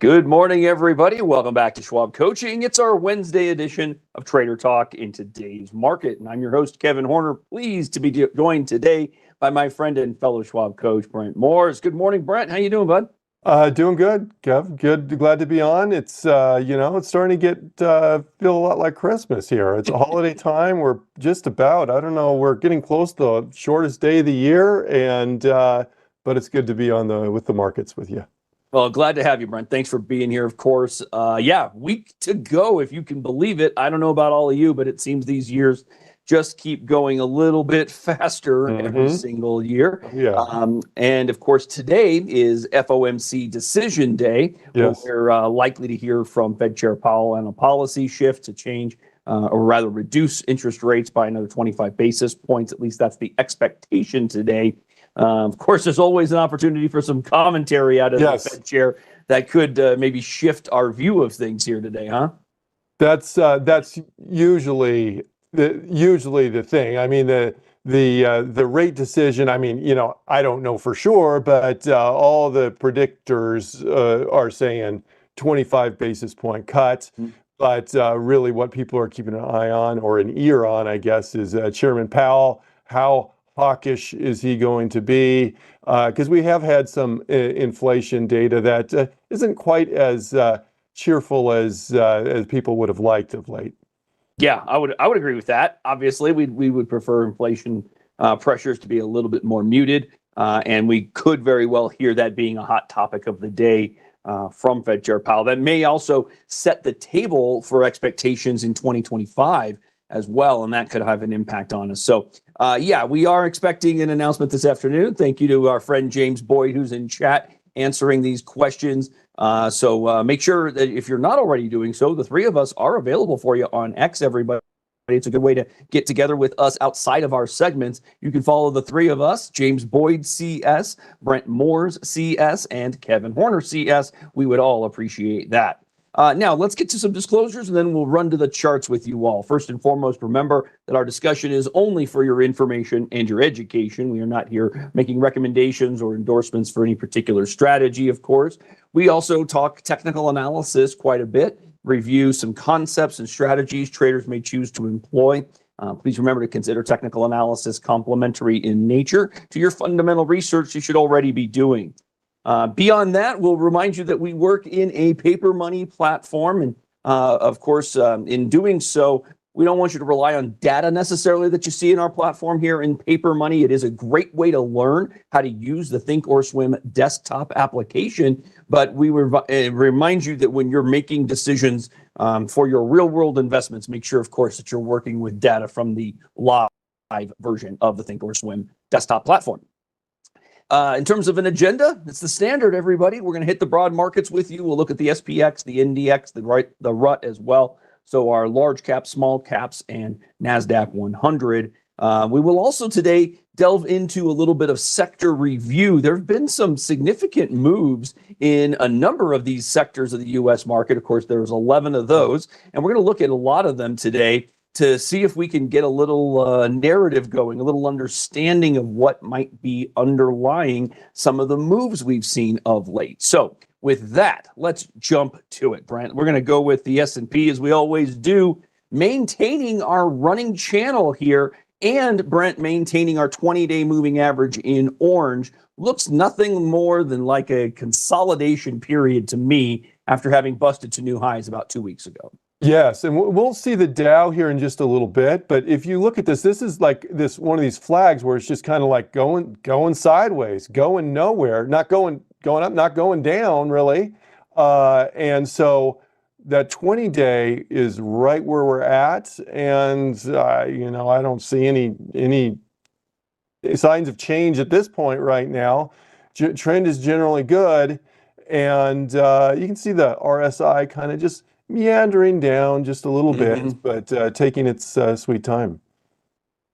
Good morning, everybody. Welcome back to Schwab Coaching. It's our Wednesday edition of Trader Talk in today's market. And I'm your host, Kevin Horner. Pleased to be joined today by my friend and fellow Schwab coach, Brent Moores. Good morning, Brent. How you doing, bud? Doing good, Kev. Good. Glad to be on. It's it's starting to feel a lot like Christmas here. It's a holiday time. We're just about, I don't know, we're getting close to the shortest day of the year, and but it's good to be with the markets with you. Well, glad to have you, Brent. Thanks for being here, of course. Week to go, if you can believe it. I don't know about all of you, but it seems these years just keep going a little bit faster every single year. Yeah. And of course, today is FOMC decision day. Yes. We're likely to hear from Fed Chair Powell on a policy shift to change or rather reduce interest rates by another 25 basis points. At least that's the expectation today. Of course, there's always an opportunity for some commentary out of the Fed chair that could maybe shift our view of things here today, huh? That's usually the thing. I mean, the rate decision. I mean, I don't know for sure, but all the predictors are saying 25 basis point cut. But really, what people are keeping an eye on or an ear on, I guess, is Chairman Powell. How hawkish is he going to be? Because we have had some inflation data that isn't quite as cheerful as people would have liked of late. Yeah, I would agree with that. Obviously, we would prefer inflation pressures to be a little bit more muted, and we could very well hear that being a hot topic of the day from Fed Chair Powell. That may also set the table for expectations in 2025 as well, and that could have an impact on us. So, we are expecting an announcement this afternoon. Thank you to our friend James Boyd, who's in chat answering these questions. So make sure that if you're not already doing so, the three of us are available for you on X, everybody. It's a good way to get together with us outside of our segments. You can follow the three of us, James Boyd CS, Brent Moores CS, and Kevin Horner CS. We would all appreciate that. Now, let's get to some disclosures, and then we'll run to the charts with you all. First and foremost, remember that our discussion is only for your information and your education. We are not here making recommendations or endorsements for any particular strategy, of course. We also talk technical analysis quite a bit, review some concepts and strategies traders may choose to employ. Please remember to consider technical analysis complementary in nature to your fundamental research you should already be doing. Beyond that, we'll remind you that we work in a paper money platform. And of course, in doing so, we don't want you to rely on data necessarily that you see in our platform here in paper money. It is a great way to learn how to use the Thinkorswim desktop application. But we remind you that when you're making decisions for your real world investments, make sure, of course, that you're working with data from the live version of the Thinkorswim desktop platform. In terms of an agenda, it's the standard, everybody. We're going to hit the broad markets with you. We'll look at the SPX, the INDX, the RUT as well. So our large caps, small caps, and NASDAQ 100. We will also today delve into a little bit of sector review. There have been some significant moves in a number of these sectors of the U.S. market. Of course, there's 11 of those, and we're going to look at a lot of them today to see if we can get a little narrative going, a little understanding of what might be underlying some of the moves we've seen of late. So with that, let's jump to it, Brent. We're going to go with the S&P as we always do, maintaining our running channel here, and Brent maintaining our 20-day moving average in orange. Looks nothing more than like a consolidation period to me after having busted to new highs about 2 weeks ago. Yes, and we'll see the Dow here in just a little bit. But if you look at this is like one of these flags where it's just kind of like going sideways, going nowhere, not going up, not going down, really. And so that 20-day is right where we're at, and I don't see any signs of change at this point right now. Trend is generally good, and you can see the RSI kind of just meandering down just a little bit, but taking its sweet time.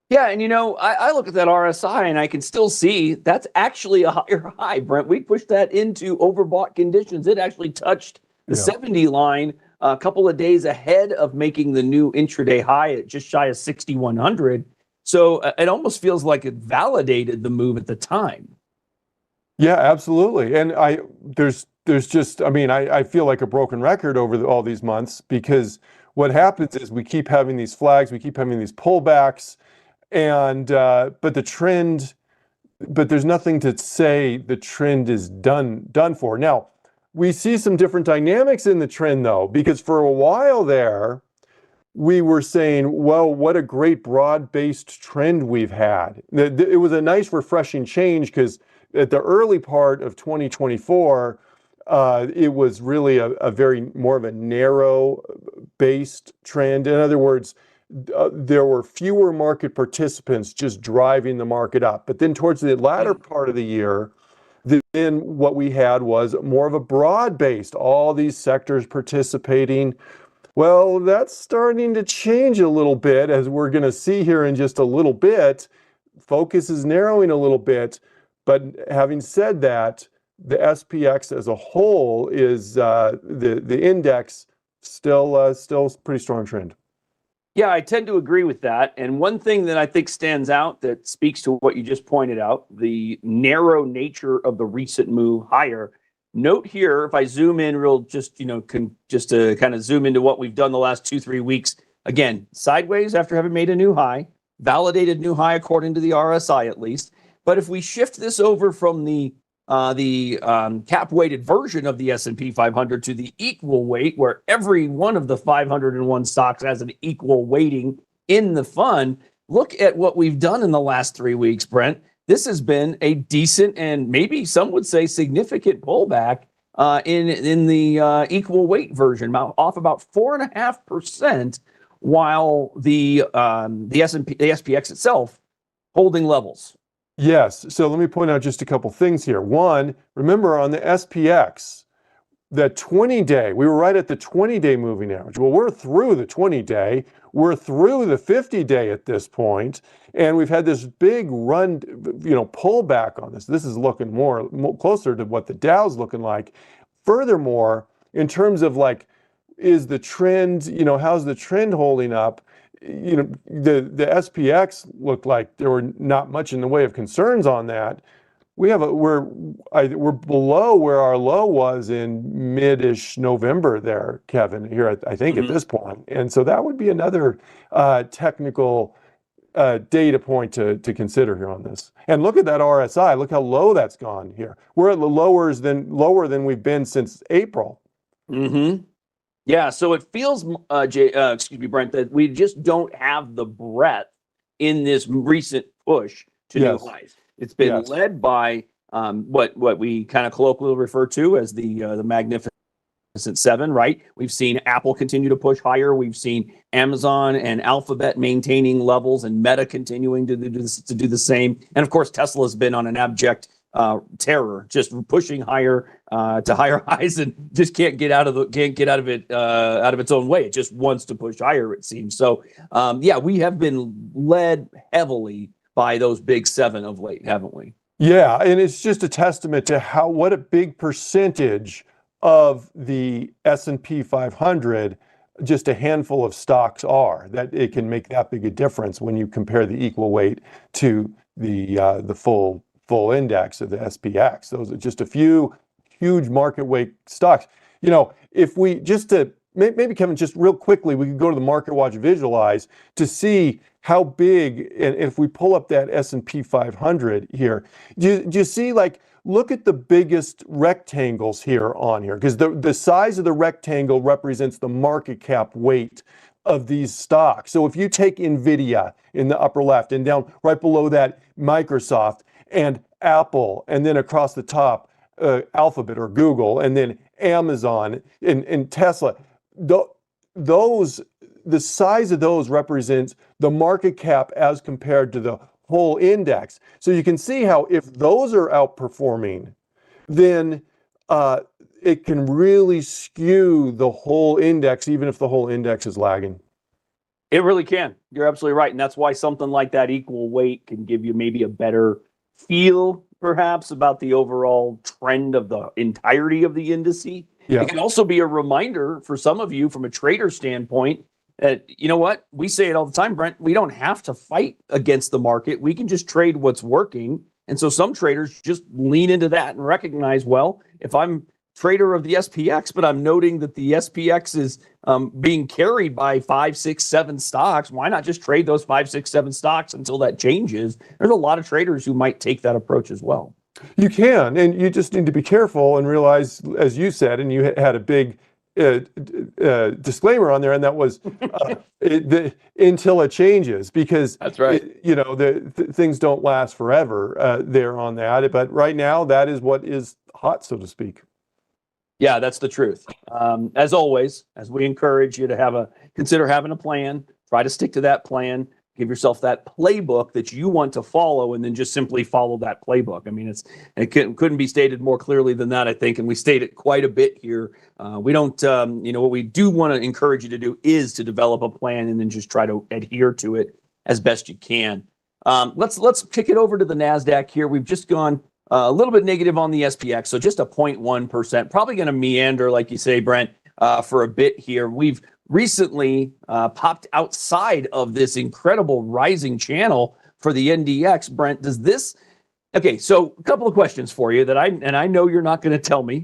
Yeah, and I look at that RSI and I can still see that's actually a higher high, Brent. We pushed that into overbought conditions. It actually touched the 70 line a couple of days ahead of making the new intraday high at just shy of 6,100. So it almost feels like it validated the move at the time. Yeah, absolutely. And there's there's just, I mean, I feel like a broken record over all these months, because what happens is we keep having these flags, we keep having these pullbacks, and but the trend, but there's nothing to say the trend is done for. Now, we see some different dynamics in the trend though, because for a while there, we were saying, well, what a great broad-based trend we've had. It was a nice, refreshing change, because at the early part of 2024, it was really a very more of a narrow-based trend. In other words, there were fewer market participants just driving the market up. But then towards the latter part of the year, then what we had was more of a broad-based, all these sectors participating. Well, that's starting to change a little bit, as we're going to see here in just a little bit. Focus is narrowing a little bit, but having said that, the SPX as a whole is the index still pretty strong trend. Yeah, I tend to agree with that. And one thing that I think stands out that speaks to what you just pointed out, the narrow nature of the recent move higher. Note here, if I zoom in real, just to kind of zoom into what we've done the last 2-3 weeks. Again, sideways after having made a new high, validated new high according to the RSI at least. But if we shift this over from the cap-weighted version of the S&P 500 to the equal weight, where every one of the 501 stocks has an equal weighting in the fund, look at what we've done in the last 3 weeks, Brent. This has been a decent and maybe some would say significant pullback in the equal weight version, off about 4.5%, while the S&P, the SPX itself, holding levels. Yes. So let me point out just a couple things here. One, remember on the SPX, the 20-day, we were right at the 20-day moving average. Well, we're through the 20-day. We're through the 50-day at this point, and we've had this big run, pullback on this. This is looking more closer to what the Dow's looking like. Furthermore, in terms of like, is the trend, how's the trend holding up? The SPX looked like there were not much in the way of concerns on that. We're below where our low was in mid-ish November there, Kevin, here I think at this point. And so that would be another technical data point to consider here on this. And look at that RSI. Look how low that's gone here. We're at the lower than we've been since April. Yeah, so it feels, Brent, that we just don't have the breadth in this recent push to new highs. It's been led by what we kind of colloquially refer to as the Magnificent Seven, right? We've seen Apple continue to push higher. We've seen Amazon and Alphabet maintaining levels, and Meta continuing to do the same. And of course, Tesla has been on an abject terror, just pushing higher to higher highs, and just can't get out of its own way. It just wants to push higher, it seems. So we have been led heavily by those big seven of late, haven't we? Yeah, and it's just a testament to what a big percentage of the S&P 500, just a handful of stocks are, that it can make that big a difference when you compare the equal weight to the full index of the SPX. Those are just a few huge market weight stocks. If we maybe Kevin, just real quickly, we could go to the Market Watch Visualize to see how big, and if we pull up that S&P 500 here, do you see, like, look at the biggest rectangles here, because the size of the rectangle represents the market cap weight of these stocks. So if you take NVIDIA in the upper left, and down right below that, Microsoft and Apple, and then across the top, Alphabet or Google, and then Amazon and Tesla, the size of those represents the market cap as compared to the whole index. So you can see how if those are outperforming, then it can really skew the whole index, even if the whole index is lagging. It really can. You're absolutely right. And that's why something like that equal weight can give you maybe a better feel, perhaps, about the overall trend of the entirety of the indice. Yeah. It can also be a reminder for some of you from a trader standpoint that, you know what, we say it all the time, Brent, we don't have to fight against the market. We can just trade what's working. And so some traders just lean into that and recognize, well, if I'm trader of the SPX, but I'm noting that the SPX is being carried by 5, 6, 7 stocks. Why not just trade those 5, 6, 7 stocks until that changes? There's a lot of traders who might take that approach as well. You can, and you just need to be careful and realize, as you said, and you had a big disclaimer on there, and that was until it changes, because that's right. Things don't last forever there on that. But right now, that is what is hot, so to speak. Yeah, that's the truth. As always, as we encourage you to consider having a plan, try to stick to that plan. Give yourself that playbook that you want to follow, and then just simply follow that playbook. I mean, it couldn't be stated more clearly than that, I think, and we state it quite a bit here. We don't, what we do want to encourage you to do is to develop a plan and then just try to adhere to it as best you can. Let's kick it over to the NASDAQ here. We've just gone a little bit negative on the SPX, so just a 0.1%. Probably going to meander, like you say, Brent, for a bit here. We've recently popped outside of this incredible rising channel for the NDX. Brent, okay, so a couple of questions for you that I know you're not going to tell me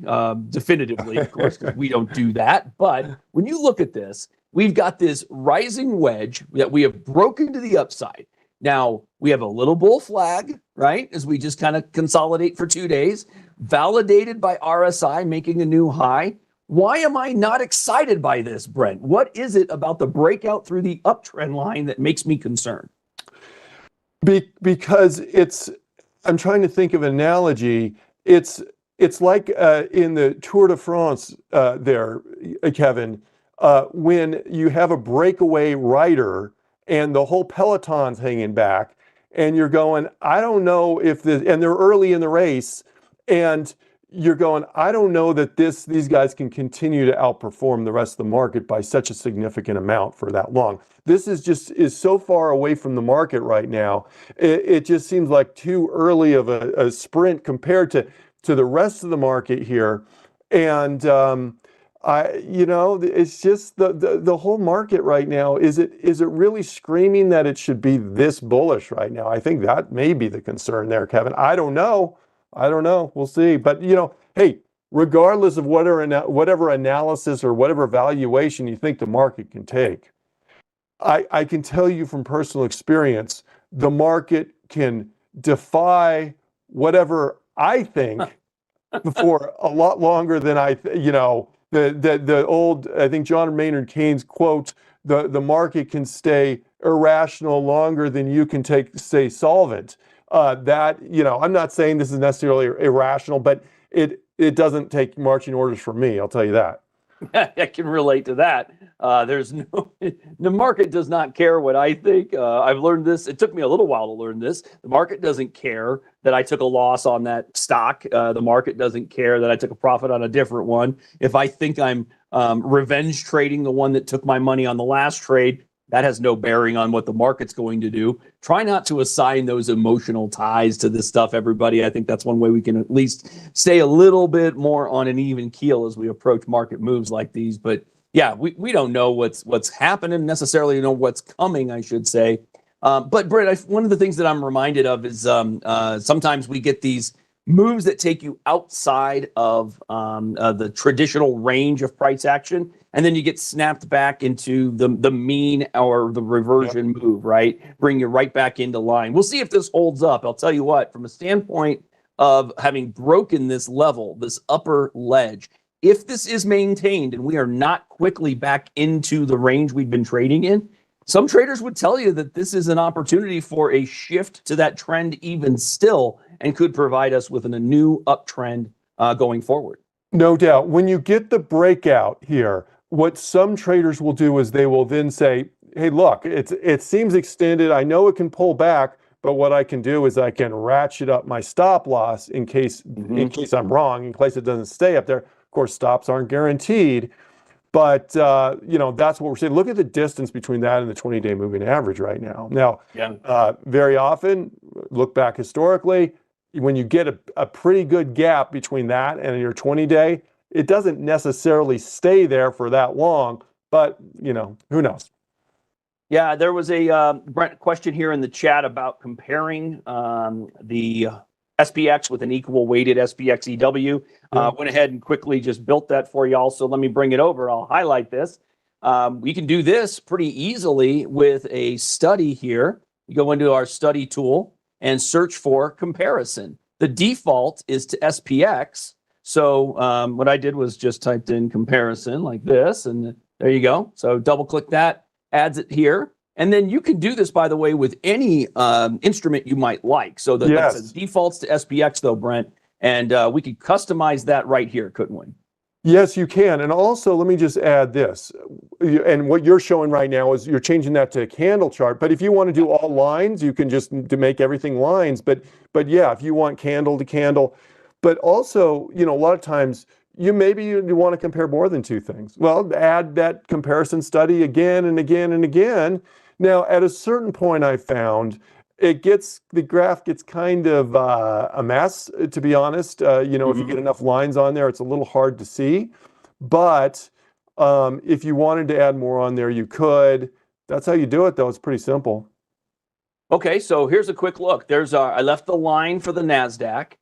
definitively, of course, because we don't do that. But when you look at this, we've got this rising wedge that we have broken to the upside. Now, we have a little bull flag, right, as we just kind of consolidate for 2 days, validated by RSI making a new high. Why am I not excited by this, Brent? What is it about the breakout through the uptrend line that makes me concerned? Because I'm trying to think of an analogy. It's like in the Tour de France there, Kevin, when you have a breakaway rider and the whole peloton's hanging back, and you're going, I don't know if and they're early in the race, and you're going, I don't know that these guys can continue to outperform the rest of the market by such a significant amount for that long. This is so far away from the market right now. It just seems like too early of a sprint compared to the rest of the market here. And it's just the whole market right now. Is it really screaming that it should be this bullish right now? I think that may be the concern there, Kevin. I don't know. We'll see. But, hey, regardless of whatever analysis or whatever valuation you think the market can take, I can tell you from personal experience, the market can defy whatever I think for a lot longer than the old, I think John Maynard Keynes quote, the market can stay irrational longer than you can stay solvent. I'm not saying this is necessarily irrational, but it doesn't take marching orders from me. I'll tell you that. I can relate to that. The market does not care what I think. I've learned this. It took me a little while to learn this. The market doesn't care that I took a loss on that stock. The market doesn't care that I took a profit on a different one. If I think I'm revenge trading the one that took my money on the last trade, that has no bearing on what the market's going to do. Try not to assign those emotional ties to this stuff, everybody. I think that's one way we can at least stay a little bit more on an even keel as we approach market moves like these. But yeah, we don't know what's happening, necessarily know what's coming, I should say. But Brent, one of the things that I'm reminded of is sometimes we get these moves that take you outside of the traditional range of price action, and then you get snapped back into the mean or the reversion move, right? Bring you right back into line. We'll see if this holds up. I'll tell you what, from a standpoint of having broken this level, this upper ledge, if this is maintained and we are not quickly back into the range we've been trading in, some traders would tell you that this is an opportunity for a shift to that trend even still, and could provide us with a new uptrend going forward. No doubt. When you get the breakout here, what some traders will do is they will then say, hey, look, it seems extended. I know it can pull back, but what I can do is I can ratchet up my stop loss in case I'm wrong, in case it doesn't stay up there. Of course, stops aren't guaranteed, but that's what we're saying. Look at the distance between that and the 20-day moving average right now. Now, very often, look back historically, when you get a pretty good gap between that and your 20-day, it doesn't necessarily stay there for that long, but who knows? Yeah, there was a Brent question here in the chat about comparing the SPX with an equal weighted SPXEW. Went ahead and quickly just built that for y'all. So let me bring it over. I'll highlight this. We can do this pretty easily with a study here. You go into our study tool and search for comparison. The default is to SPX. So what I did was just typed in comparison like this, and there you go. So double click that, adds it here. And then you can do this, by the way, with any instrument you might like. So the defaults to SPX though, Brent, and we could customize that right here, couldn't we? Yes, you can. And also, let me just add this. And what you're showing right now is you're changing that to a candle chart. But if you want to do all lines, you can just make everything lines. But yeah, if you want candle to candle, but also, a lot of times you want to compare more than two things. Well, add that comparison study again and again and again. Now, at a certain point, I found the graph gets kind of a mess, to be honest. If you get enough lines on there, it's a little hard to see. But if you wanted to add more on there, you could. That's how you do it, though. It's pretty simple. Okay, so here's a quick look. I left the line for the NASDAQ.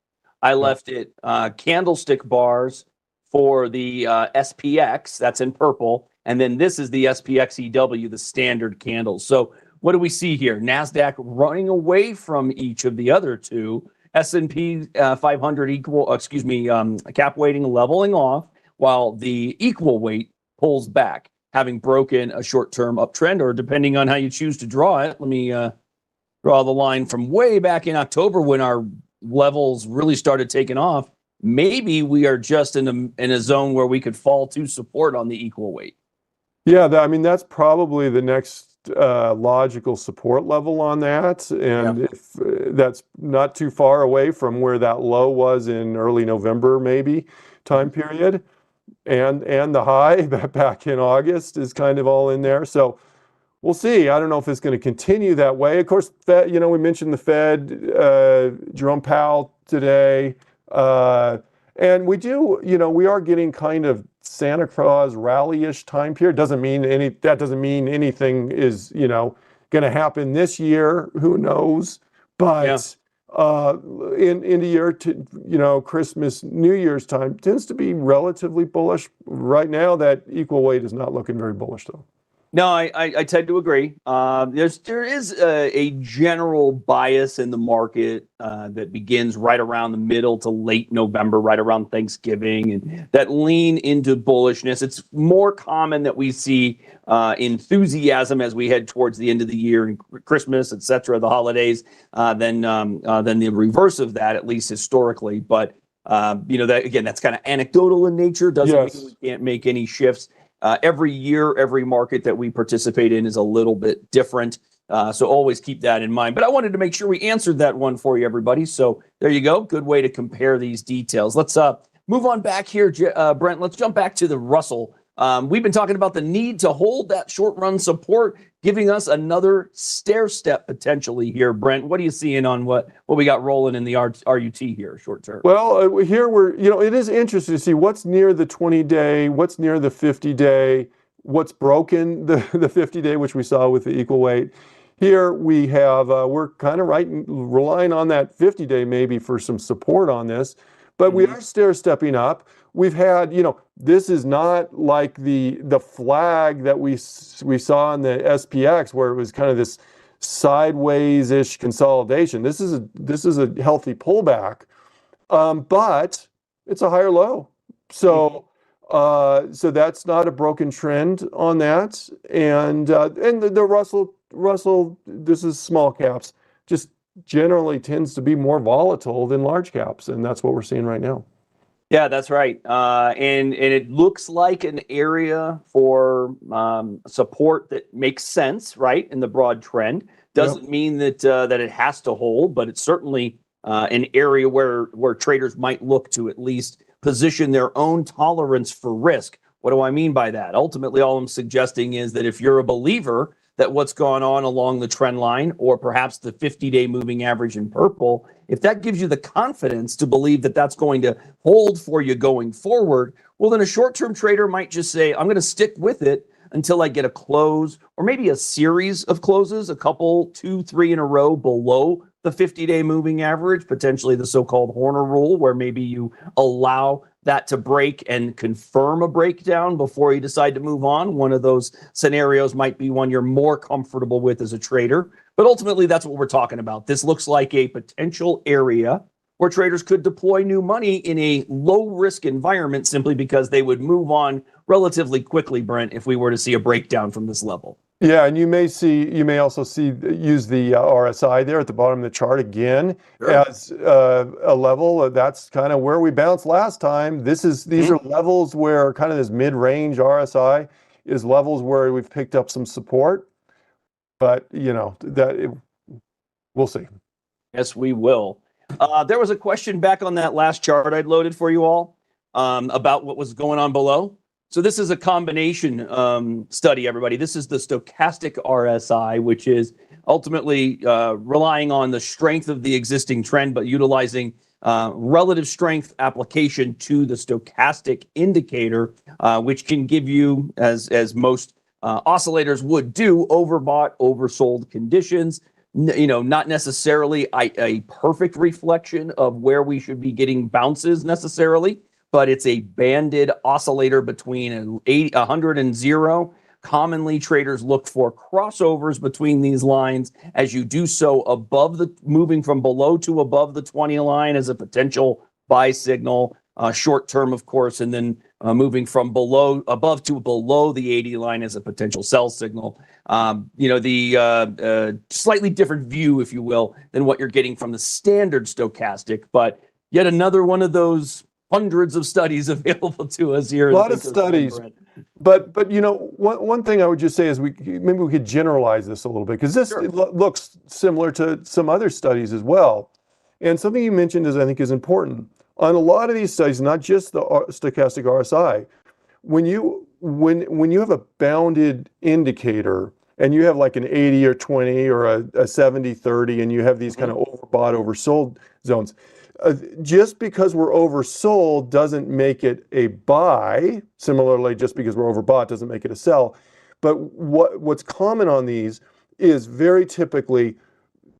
I left it candlestick bars for the SPX. That's in purple. And then this is the SPXEW, the standard candles. So what do we see here? NASDAQ running away from each of the other two. S&P 500 cap weighting leveling off, while the equal weight pulls back, having broken a short-term uptrend, or depending on how you choose to draw it. Let me draw the line from way back in October when our levels really started taking off. Maybe we are just in a zone where we could fall to support on the equal weight. Yeah, that's probably the next logical support level on that, and if that's not too far away from where that low was in early November, maybe time period, and the high back in August is kind of all in there. So we'll see. I don't know if it's going to continue that way. Of course, Fed, we mentioned the Fed, Jerome Powell today, and we are getting kind of Santa Claus rally-ish time period. That doesn't mean anything is, going to happen this year. Who knows? But in the year to, Christmas, New Year's time tends to be relatively bullish. Right now, that equal weight is not looking very bullish, though. No, I tend to agree. There is a general bias in the market that begins right around the middle to late November, right around Thanksgiving, and that lean into bullishness. It's more common that we see enthusiasm as we head towards the end of the year and Christmas, etc., the holidays, than the reverse of that, at least historically. But that again, that's kind of anecdotal in nature. Doesn't mean we can't make any shifts. Every year, every market that we participate in is a little bit different. So always keep that in mind. But I wanted to make sure we answered that one for you, everybody. So there you go. Good way to compare these details. Let's move on back here, Brent. Let's jump back to the Russell. We've been talking about the need to hold that short run support, giving us another stair step potentially here. Brent, what are you seeing on what we got rolling in the RUT here, short term? Well, here it is interesting to see what's near the 20-day, what's near the 50-day, what's broken the 50-day, which we saw with the equal weight. Here we have, we're kind of relying on that 50-day maybe for some support on this, but we are stair stepping up. We've had, this is not like the flag that we saw in the SPX where it was kind of this sideways-ish consolidation. This is a healthy pullback, but it's a higher low. So that's not a broken trend on that. And the Russell, this is small caps, just generally tends to be more volatile than large caps, and that's what we're seeing right now. Yeah, that's right. And it looks like an area for support that makes sense, right, in the broad trend. Doesn't mean that it has to hold, but it's certainly an area where traders might look to at least position their own tolerance for risk. What do I mean by that? Ultimately, all I'm suggesting is that if you're a believer that what's gone on along the trend line, or perhaps the 50-day moving average in purple, if that gives you the confidence to believe that that's going to hold for you going forward, well, then a short-term trader might just say, I'm going to stick with it until I get a close, or maybe a series of closes, a couple, 2, 3 in a row below the the 50-day moving average, potentially the so-called Horner rule, where maybe you allow that to break and confirm a breakdown before you decide to move on. One of those scenarios might be one you're more comfortable with as a trader. But ultimately, that's what we're talking about. This looks like a potential area where traders could deploy new money in a low-risk environment simply because they would move on relatively quickly, Brent, if we were to see a breakdown from this level. Yeah, and you may also use the RSI there at the bottom of the chart again as a level. That's kind of where we bounced last time. These are levels where kind of this mid-range RSI is levels where we've picked up some support, but we'll see. Yes, we will. There was a question back on that last chart I'd loaded for you all about what was going on below. So this is a combination study, everybody. This is the stochastic RSI, which is ultimately relying on the strength of the existing trend, but utilizing relative strength application to the stochastic indicator, which can give you, as most oscillators would do, overbought, oversold conditions. Not necessarily a perfect reflection of where we should be getting bounces necessarily, but it's a banded oscillator between 100 and 0. Commonly, traders look for crossovers between these lines as you do so moving from below to above the 20 line as a potential buy signal, short term, of course, and then moving from above to below the 80 line as a potential sell signal. The slightly different view, if you will, than what you're getting from the standard stochastic, but yet another one of those hundreds of studies available to us here. A lot of studies, but one thing I would just say is maybe we could generalize this a little bit, because this looks similar to some other studies as well. And something you mentioned I think is important. On a lot of these studies, not just the stochastic RSI, when you have a bounded indicator and you have like an 80 or 20 or a 70-30, and you have these kind of overbought, oversold zones, just because we're oversold doesn't make it a buy. Similarly, just because we're overbought doesn't make it a sell. But what's common on these is very typically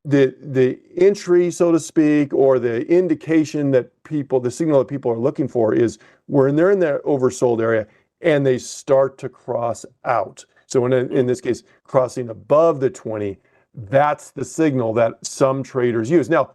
the entry, so to speak, or the indication that the signal that people are looking for is they're in that oversold area and they start to cross out. So in this case, crossing above the 20, that's the signal that some traders use. Now,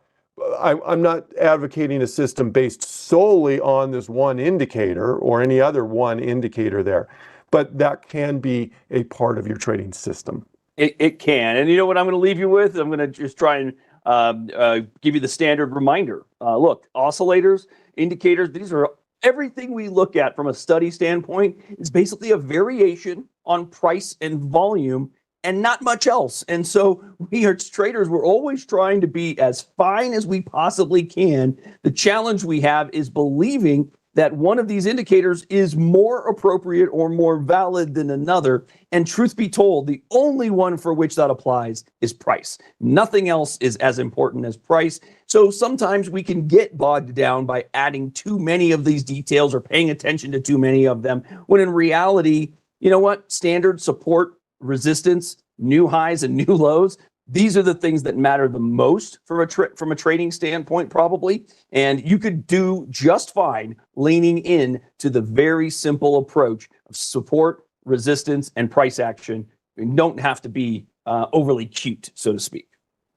I'm not advocating a system based solely on this one indicator or any other one indicator there, but that can be a part of your trading system. It can. And you know what I'm going to leave you with? I'm going to just try and give you the standard reminder. Look, oscillators, indicators, these are everything we look at from a study standpoint is basically a variation on price and volume and not much else. And so we as traders, we're always trying to be as fine as we possibly can. The challenge we have is believing that one of these indicators is more appropriate or more valid than another. And truth be told, the only one for which that applies is price. Nothing else is as important as price. So sometimes we can get bogged down by adding too many of these details or paying attention to too many of them, when in reality, you know what? Standard, support, resistance, new highs and new lows, these are the things that matter the most from a trading standpoint, probably. And you could do just fine leaning in to the very simple approach of support, resistance, and price action. You don't have to be overly cute, so to speak.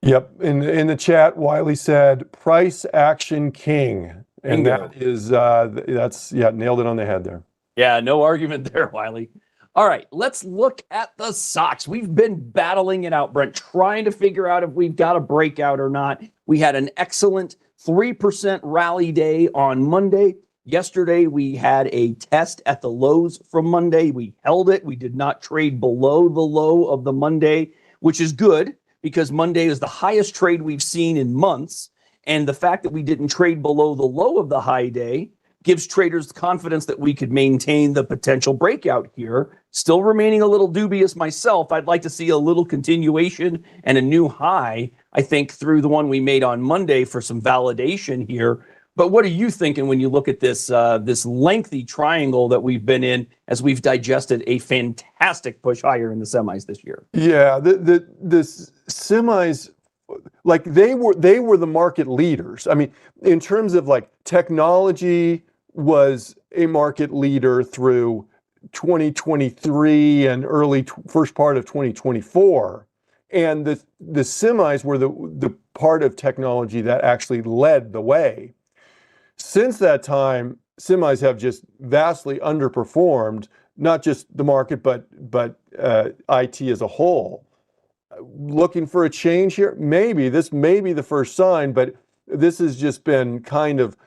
Yep. In the chat, Wiley said, price action king. And Bingo. that is, nailed it on the head there. Yeah, no argument there, Wiley. All right, let's look at the SOX. We've been battling it out, Brent, trying to figure out if we've got a breakout or not. We had an excellent 3% rally day on Monday. Yesterday, we had a test at the lows from Monday. We held it. We did not trade below the low of the Monday, which is good because Monday is the highest trade we've seen in months. And the fact that we didn't trade below the low of the high day gives traders confidence that we could maintain the potential breakout here. Still remaining a little dubious myself. I'd like to see a little continuation and a new high, I think, through the one we made on Monday for some validation here. But what are you thinking when you look at this this lengthy triangle that we've been in as we've digested a fantastic push higher in the semis this year? Yeah, the semis like they were the market leaders. I mean, in terms of like technology was a market leader through 2023 and early first part of 2024. And the semis were the part of technology that actually led the way. Since that time, semis have just vastly underperformed, not just the market, but IT as a whole. Looking for a change here? Maybe. This may be the first sign, but this has just been kind of,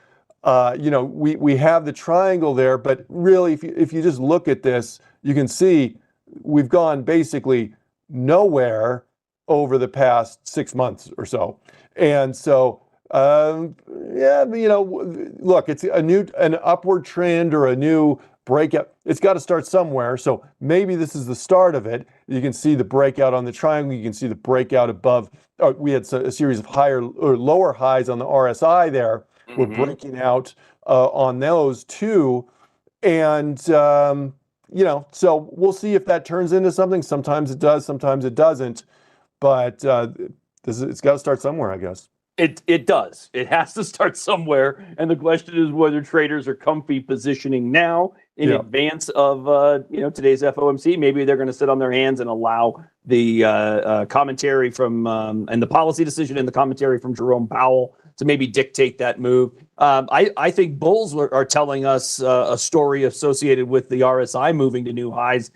we have the triangle there, but really, if you just look at this, you can see we've gone basically nowhere over the past 6 months or so. And so, look, it's an upward trend or a new breakout. It's got to start somewhere. So maybe this is the start of it. You can see the breakout on the triangle. You can see the breakout above. We had a series of higher or lower highs on the RSI there. We're breaking out on those too. And, so we'll see if that turns into something. Sometimes it does, sometimes it doesn't. But it's got to start somewhere, I guess. It does. It has to start somewhere. And the question is whether traders are comfy positioning now in advance of today's FOMC. Maybe they're going to sit on their hands and allow the commentary from and the policy decision and the commentary from Jerome Powell to maybe dictate that move. I think bulls are telling us a story associated with the RSI moving to new highs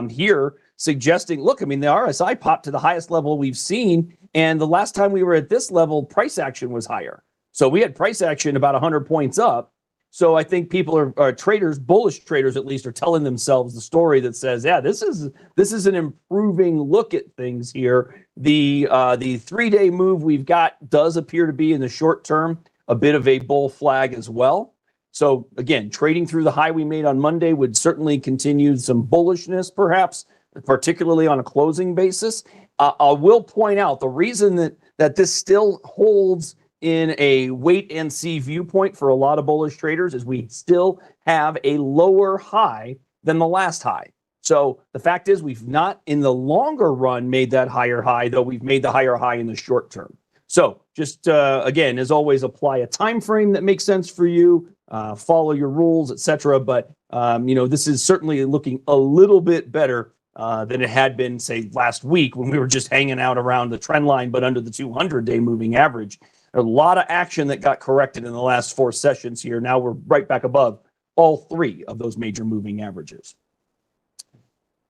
here, suggesting, look, I mean, the RSI popped to the highest level we've seen. And the last time we were at this level, price action was higher. So we had price action about 100 points up. So I think people are traders, bullish traders at least, are telling themselves the story that says, yeah, this is an improving look at things here. The 3-day move we've got does appear to be in the short term a bit of a bull flag as well. So again, trading through the high we made on Monday would certainly continue some bullishness, perhaps, particularly on a closing basis. I will point out the reason that this still holds in a wait and see viewpoint for a lot of bullish traders is we still have a lower high than the last high. So the fact is we've not in the longer run made that higher high, though we've made the higher high in the short term. So just again, as always, apply a time frame that makes sense for you, follow your rules, etc. But this is certainly looking a little bit better than it had been, say, last week when we were just hanging out around the trend line, but under the 200-day moving average. A lot of action that got corrected in the last 4 sessions here. Now we're right back above all 3 of those major moving averages.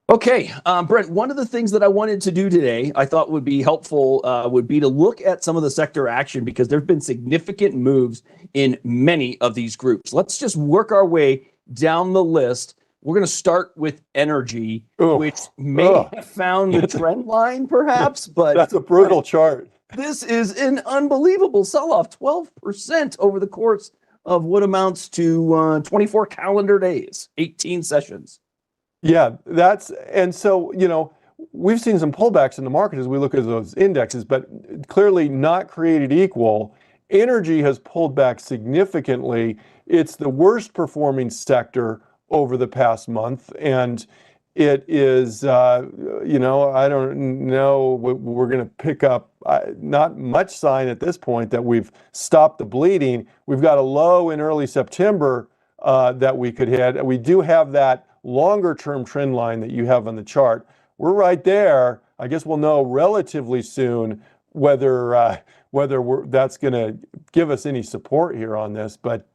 Okay, Brent, one of the things that I wanted to do today, I thought would be helpful, would be to look at some of the sector action because there have been significant moves in many of these groups. Let's just work our way down the list. We're going to start with energy, which may have found the trend line, perhaps, but that's a brutal chart. This is an unbelievable sell-off, 12% over the course of what amounts to 24 calendar days, 18 sessions. Yeah, and so, we've seen some pullbacks in the market as we look at those indexes, but clearly not created equal. Energy has pulled back significantly. It's the worst performing sector over the past month, and it is, I don't know, we're going to pick up not much sign at this point that we've stopped the bleeding. We've got a low in early September that we could hit. We do have that longer term trend line that you have on the chart. We're right there. I guess we'll know relatively soon whether that's going to give us any support here on this, but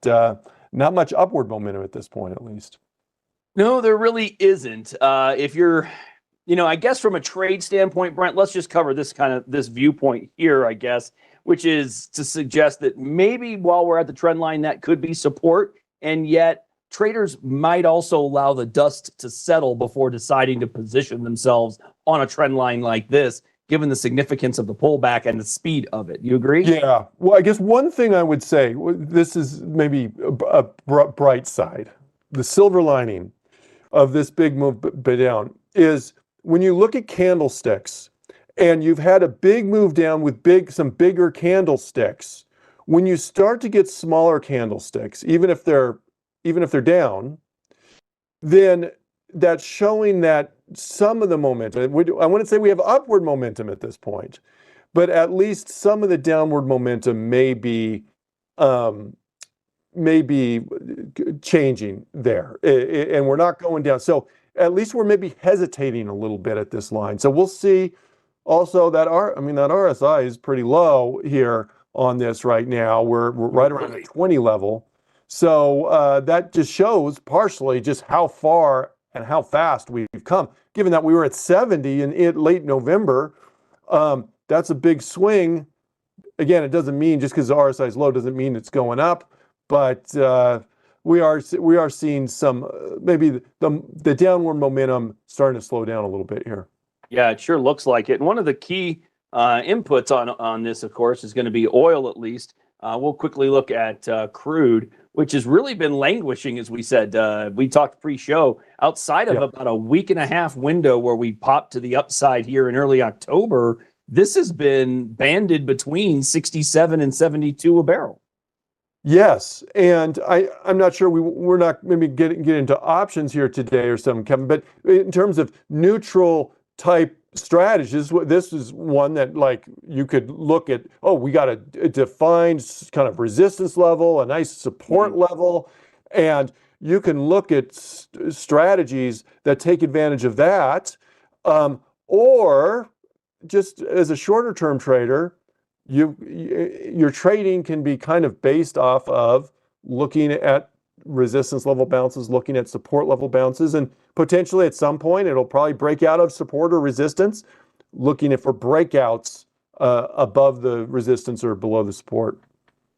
not much upward momentum at this point, at least. No, there really isn't. If you're, I guess from a trade standpoint, Brent, let's just cover this viewpoint here, I guess, which is to suggest that maybe while we're at the trend line, that could be support. And yet traders might also allow the dust to settle before deciding to position themselves on a trend line like this, given the significance of the pullback and the speed of it. You agree? Yeah. Well, I guess one thing I would say, this is maybe a bright side, the silver lining of this big move down is when you look at candlesticks and you've had a big move down with some bigger candlesticks, when you start to get smaller candlesticks, even if they're down, then that's showing that some of the momentum, I wouldn't say we have upward momentum at this point, but at least some of the downward momentum um, may be changing there, and we're not going down. So at least we're maybe hesitating a little bit at this line. So we'll see. Also, that that RSI is pretty low here on this right now. We're right around the 20 level. So that just shows partially just how far and how fast we've come. Given that we were at 70 in late November, that's a big swing. Again, it doesn't mean just because the RSI is low doesn't mean it's going up, but we are seeing some maybe the downward momentum starting to slow down a little bit here. Yeah, it sure looks like it. And one of the key inputs on this, of course, is going to be oil. At least we'll quickly look at crude, which has really been languishing, as we said. We talked pre-show, outside of about a week and a half window where we popped to the upside here in early October. This has been banded between 67 and 72 a barrel. Yes, and I'm not sure we're not maybe get into options here today or something, Kevin. But in terms of neutral type strategies, this is one that like you could look at. Oh, we got a defined kind of resistance level, a nice support level, and you can look at strategies that take advantage of that, or just as a shorter term trader, your trading can be kind of based off of looking at resistance level bounces, looking at support level bounces, and potentially at some point it'll probably break out of support or resistance, looking for breakouts above the resistance or below the support.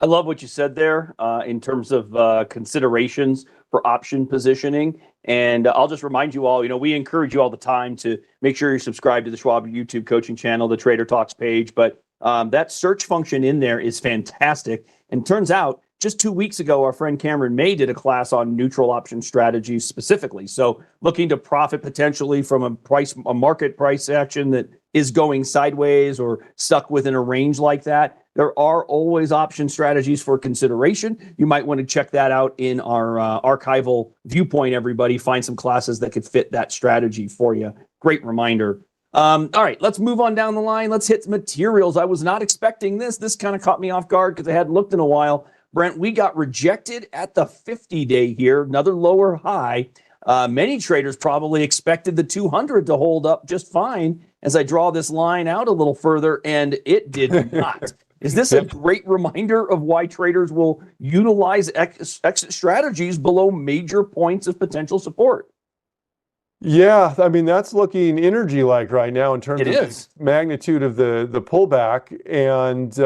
I love what you said there in terms of considerations for option positioning. And I'll just remind you all, we encourage you all the time to make sure you're subscribed to the Schwab YouTube coaching channel, the Trader Talks page. But that search function in there is fantastic. And turns out just 2 weeks ago, our friend Cameron May did a class on neutral option strategies specifically. So looking to profit potentially from a market price action that is going sideways or stuck within a range like that. There are always option strategies for consideration. You might want to check that out in our archival viewpoint, everybody. Find some classes that could fit that strategy for you. Great reminder. All right, let's move on down the line. Let's hit materials. I was not expecting this. This kind of caught me off guard because I hadn't looked in a while. Brent, we got rejected at the 50-day here, another lower high. Many traders probably expected the 200 to hold up just fine as I draw this line out a little further, and it did not. Is this a great reminder of why traders will utilize exit strategies below major points of potential support? Yeah, that's looking energy-like right now in terms of the magnitude of the pullback. And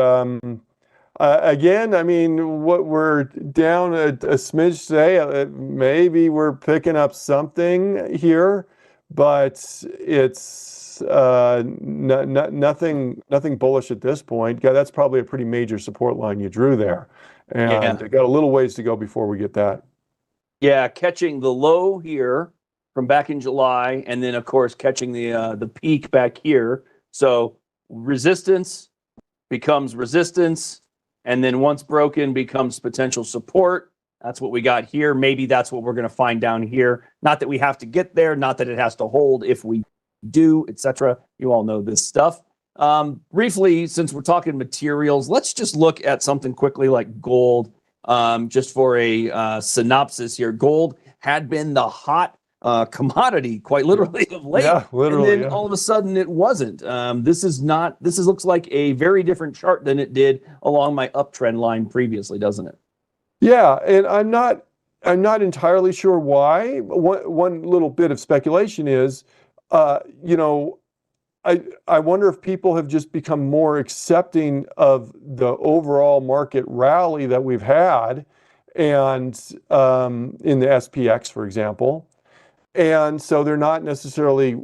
again, what we're down a smidge today, maybe we're picking up something here, but it's nothing bullish at this point. Yeah, that's probably a pretty major support line you drew there. And got a little ways to go before we get that. Yeah, catching the low here from back in July, and then of course catching the peak back here. So resistance becomes resistance, and then once broken becomes potential support. That's what we got here. Maybe that's what we're going to find down here. Not that we have to get there, not that it has to hold if we do, etc. You all know this stuff. Briefly, since we're talking materials, let's just look at something quickly like gold. Just for a synopsis here, gold had been the hot commodity, quite literally, of late. Yeah, literally. And then all of a sudden it wasn't. This looks like a very different chart than it did along my uptrend line previously, doesn't it? Yeah, and I'm not entirely sure why. One little bit of speculation is, I wonder if people have just become more accepting of the overall market rally that we've had, and in the SPX, for example. And so they're not necessarily,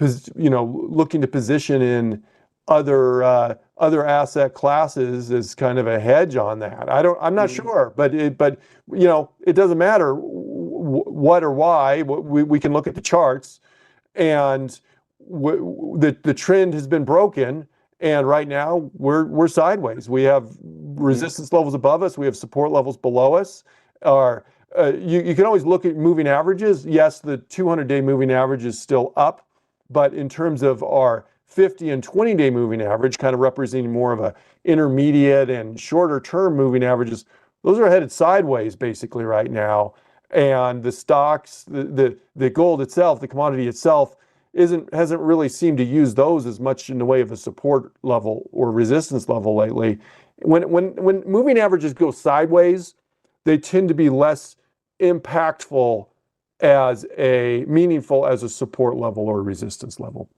looking to position in other asset classes as kind of a hedge on that. I'm not sure, but it doesn't matter what or why. We can look at the charts, and the trend has been broken. And right now we're sideways. We have resistance levels above us. We have support levels below us. You can always look at moving averages. Yes, the 200-day moving average is still up, but in terms of our 50 and 20-day moving average, kind of representing more of a intermediate and shorter term moving averages, those are headed sideways basically right now. And the stocks, the gold itself, the commodity itself, hasn't really seemed to use those as much in the way of a support level or resistance level lately. When moving averages go sideways, they tend to be less impactful as meaningful as a support level or resistance level.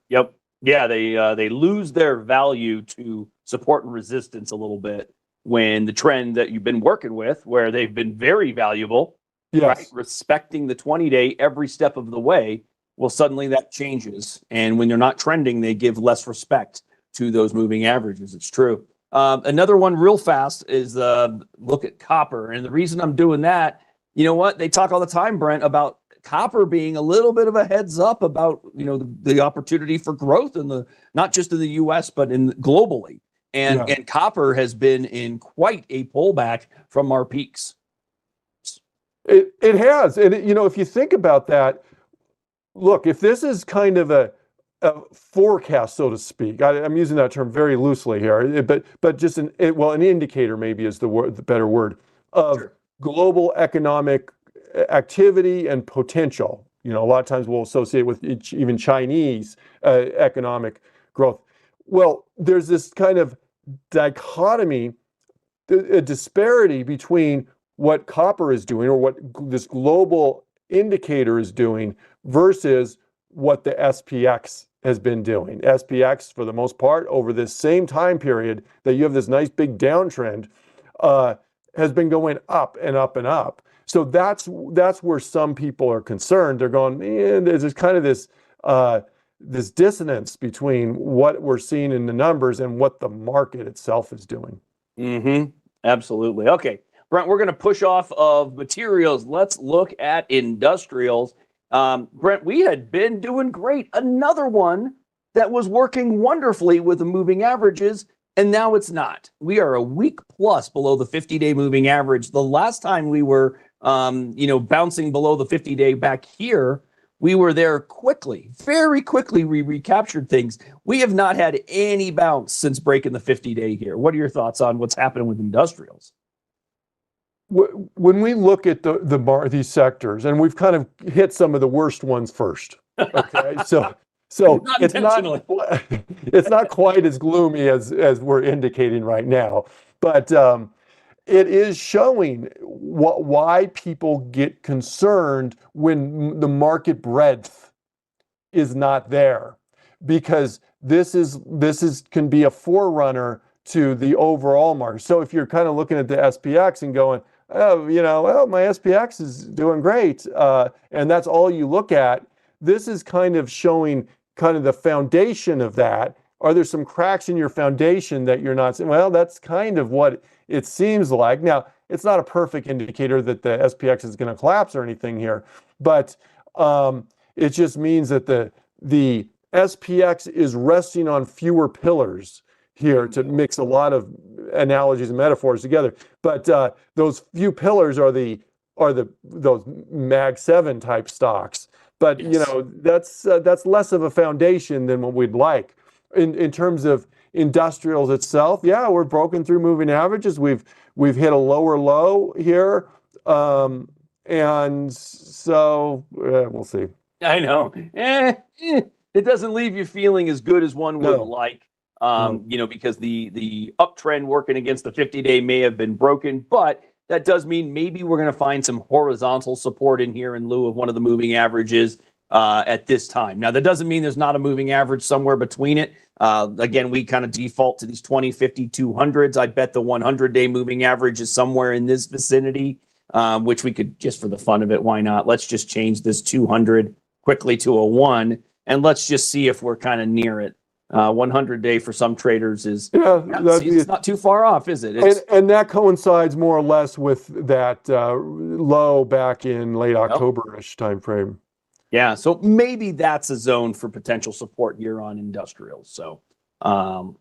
Yep. Yeah, they lose their value to support and resistance a little bit when the trend that you've been working with, where they've been very valuable, yes, right? Respecting the 20-day every step of the way, well, suddenly that changes. And when they're not trending, they give less respect to those moving averages. It's true. Another one real fast is look at copper. And the reason I'm doing that, you know what? They talk all the time, Brent, about copper being a little bit of a heads up about, the opportunity for growth not just in the US, but globally. And copper has been in quite a pullback from our peaks. It has. And, if you think about that, look, if this is kind of a forecast, so to speak, I'm using that term very loosely here, but just an indicator maybe is the better word of Sure. global economic activity and potential. A lot of times we'll associate with even Chinese economic growth. Well, there's this kind of dichotomy, a disparity between what copper is doing or what this global indicator is doing versus what the SPX has been doing. SPX, for the most part, over this same time period that you have this nice big downtrend, has been going up and up and up. So that's where some people are concerned. They're going, there's kind of this dissonance between what we're seeing in the numbers and what the market itself is doing. Mm-hmm. Absolutely. Okay, Brent, we're going to push off of materials. Let's look at industrials. Brent, we had been doing great. Another one that was working wonderfully with the moving averages, and now it's not. We are a week plus below the 50-day moving average. The last time we were, bouncing below the 50-day back here, we were there quickly, very quickly. We recaptured things. We have not had any bounce since breaking the 50-day here. What are your thoughts on what's happening with industrials? When we look at these sectors, and we've kind of hit some of the worst ones first, okay? So it's not quite as gloomy as we're indicating right now, but it is showing why people get concerned when the market breadth is not there, because this can be a forerunner to the overall market. So if you're kind of looking at the SPX and going, oh, my SPX is doing great, and that's all you look at, this is kind of showing kind of the foundation of that. Are there some cracks in your foundation that you're not seeing? Well, that's kind of what it seems like. Now, it's not a perfect indicator that the SPX is going to collapse or anything here, but it just means that the SPX is resting on fewer pillars here, to mix a lot of analogies and metaphors together. But those few pillars are those Mag 7 type stocks. But yes, that's less of a foundation than what we'd like. In terms of industrials itself, yeah, we're broken through moving averages. We've hit a lower low here, and so we'll see. I know. It doesn't leave you feeling as good as one would like. Because the uptrend working against the 50-day may have been broken, but that does mean maybe we're going to find some horizontal support in here in lieu of one of the moving averages at this time. Now, that doesn't mean there's not a moving average somewhere between it. Again, we kind of default to these 20, 50, 200s. I bet the 100-day moving average is somewhere in this vicinity, which we could, just for the fun of it, why not? Let's just change this 200 quickly to a 1, and let's just see if we're kind of near it. 100-day for some traders is it's not too far off, is it? And that coincides more or less with that low back in late October-ish time frame. Yeah, so maybe that's a zone for potential support here on industrials. So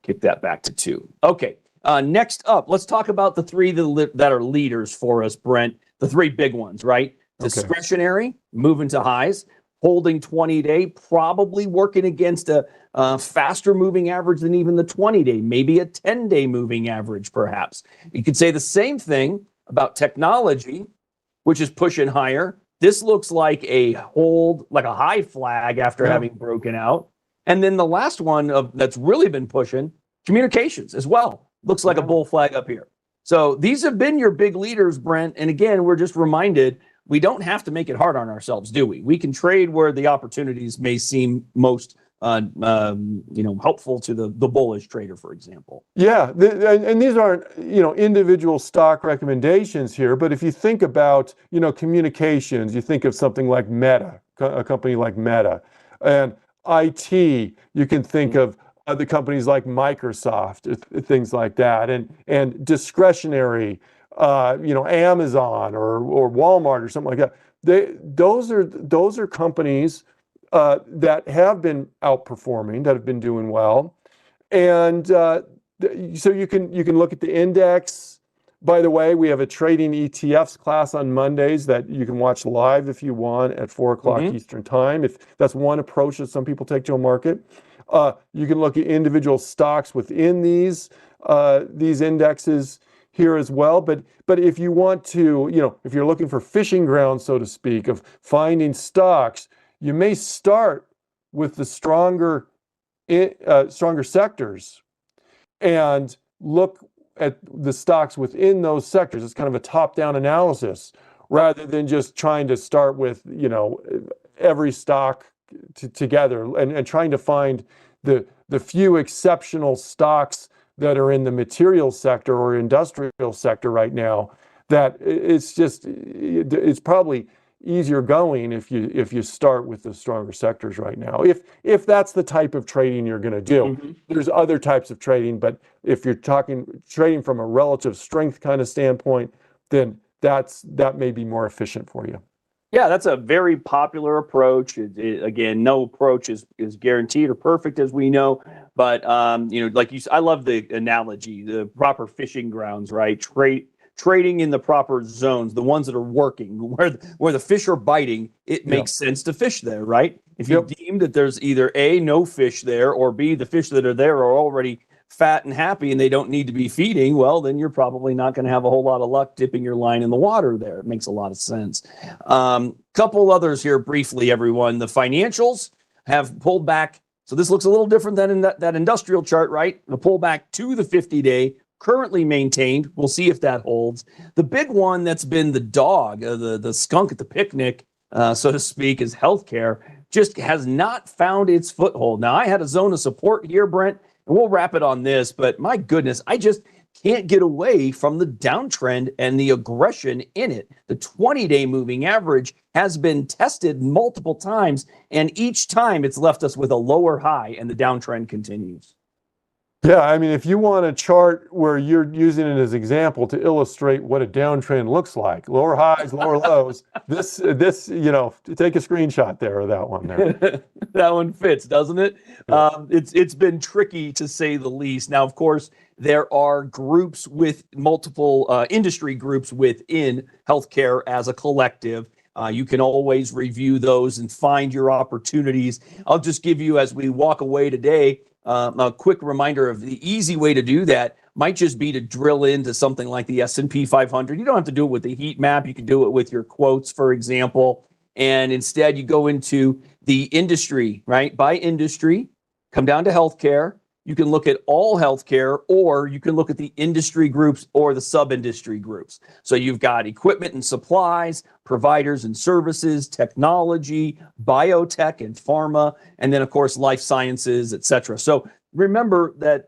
kick that back to 2. Okay, next up, let's talk about the 3 that are leaders for us, Brent. The 3 big ones, right? Discretionary, moving to highs. holding 20-day, probably working against a faster moving average than even the 20-day, maybe a 10-day moving average, perhaps. You could say the same thing about technology, which is pushing higher. This looks like a hold, like a high flag after having broken out. And then the last one that's really been pushing, communications as well. Looks like a bull flag up here. So these have been your big leaders, Brent. And again, we're just reminded we don't have to make it hard on ourselves, do we? We can trade where the opportunities may seem most helpful to the bullish trader, for example. Yeah, and these aren't, individual stock recommendations here, but if you think about, communications, you think of something like Meta, a company like Meta, and IT, you can think of other companies like Microsoft, things like that, and discretionary, Amazon or Walmart or something like that. Those are companies that have been outperforming, that have been doing well, and so you can look at the index. By the way, we have a trading ETFs class on Mondays that you can watch live if you want at 4 o'clock Eastern time. If that's one approach that some people take to a market, you can look at individual stocks within these indexes here as well. But if you want to, if you're looking for fishing grounds, so to speak, of finding stocks, you may start with the stronger sectors and look at the stocks within those sectors. It's kind of a top-down analysis rather than just trying to start with, every stock together and trying to find the few exceptional stocks that are in the material sector or industrial sector right now. That it's probably easier going if you start with the stronger sectors right now, if that's the type of trading you're going to do. There's other types of trading, but if you're talking trading from a relative strength kind of standpoint, then that may be more efficient for you. Yeah, that's a very popular approach. Again, no approach is guaranteed or perfect, as we know. But like I love the analogy, the proper fishing grounds, right? Trading in the proper zones, the ones that are working, where the fish are biting, it makes sense to fish there, right? If you deem that there's either A, no fish there, or B, the fish that are there are already fat and happy and they don't need to be feeding, well, then you're probably not going to have a whole lot of luck dipping your line in the water there. It makes a lot of sense. Couple others here briefly, everyone. The financials have pulled back. So this looks a little different than in that industrial chart, right? The pullback to the 50-day. Currently maintained. We'll see if that holds. The big one that's been the dog, the skunk at the picnic, so to speak, is healthcare. Just has not found its foothold. Now, I had a zone of support here, Brent, and we'll wrap it on this, but my goodness, I just can't get away from the downtrend and the aggression in it. The 20-day moving average has been tested multiple times, and each time it's left us with a lower high, and the downtrend continues. Yeah, I mean, if you want a chart where you're using it as example to illustrate what a downtrend looks like, lower highs, lower lows, this, take a screenshot there of that one there. That one fits, doesn't it? It's been tricky to say the least. Now, of course, there are groups with multiple industry groups within healthcare as a collective. You can always review those and find your opportunities. I'll just give you, as we walk away today, a quick reminder of the easy way to do that might just be to drill into something like the S&P 500. You don't have to do it with the heat map. You can do it with your quotes, for example. And instead, you go into the industry, right? By industry, come down to healthcare. You can look at all healthcare, or you can look at the industry groups or the sub-industry groups. So you've got equipment and supplies, providers and services, technology, biotech and pharma, and then, of course, life sciences, et cetera. So remember that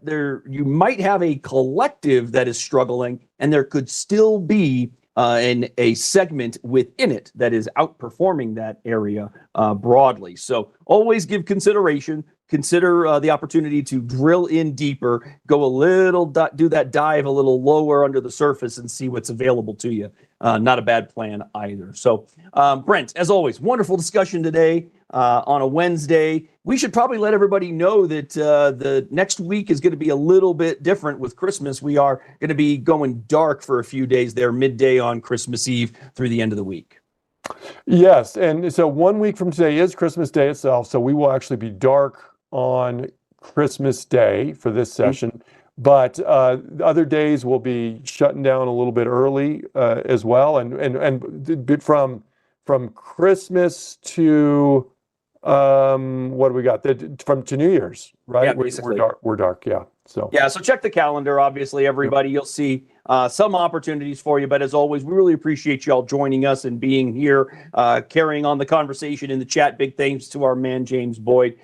you might have a collective that is struggling, and there could still be a segment within it that is outperforming that area broadly. So always give consideration. Consider the opportunity to drill in deeper, go a little, do that dive a little lower under the surface and see what's available to you. Not a bad plan either. So, Brent, as always, wonderful discussion today on a Wednesday. We should probably let everybody know that the next week is going to be a little bit different with Christmas. We are going to be going dark for a few days there, midday on Christmas Eve through the end of the week. Yes, and so 1 week from today is Christmas Day itself, so we will actually be dark on Christmas Day for this session. But the other days will be shutting down a little bit early as well, and from Christmas to what do we got? From to New Year's, right? Yeah, We're basically. dark. We're dark. Yeah. So Yeah, so check the calendar, obviously, everybody. You'll see some opportunities for you. But as always, we really appreciate y'all joining us and being here, carrying on the conversation in the chat. Big thanks to our man, James Boyd,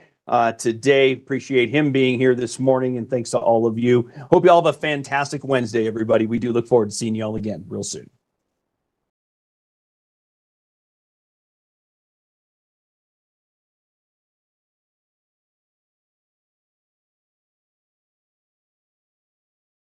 today. Appreciate him being here this morning. And thanks to all of you. Hope you all have a fantastic Wednesday, everybody. We do look forward to seeing y'all again real soon.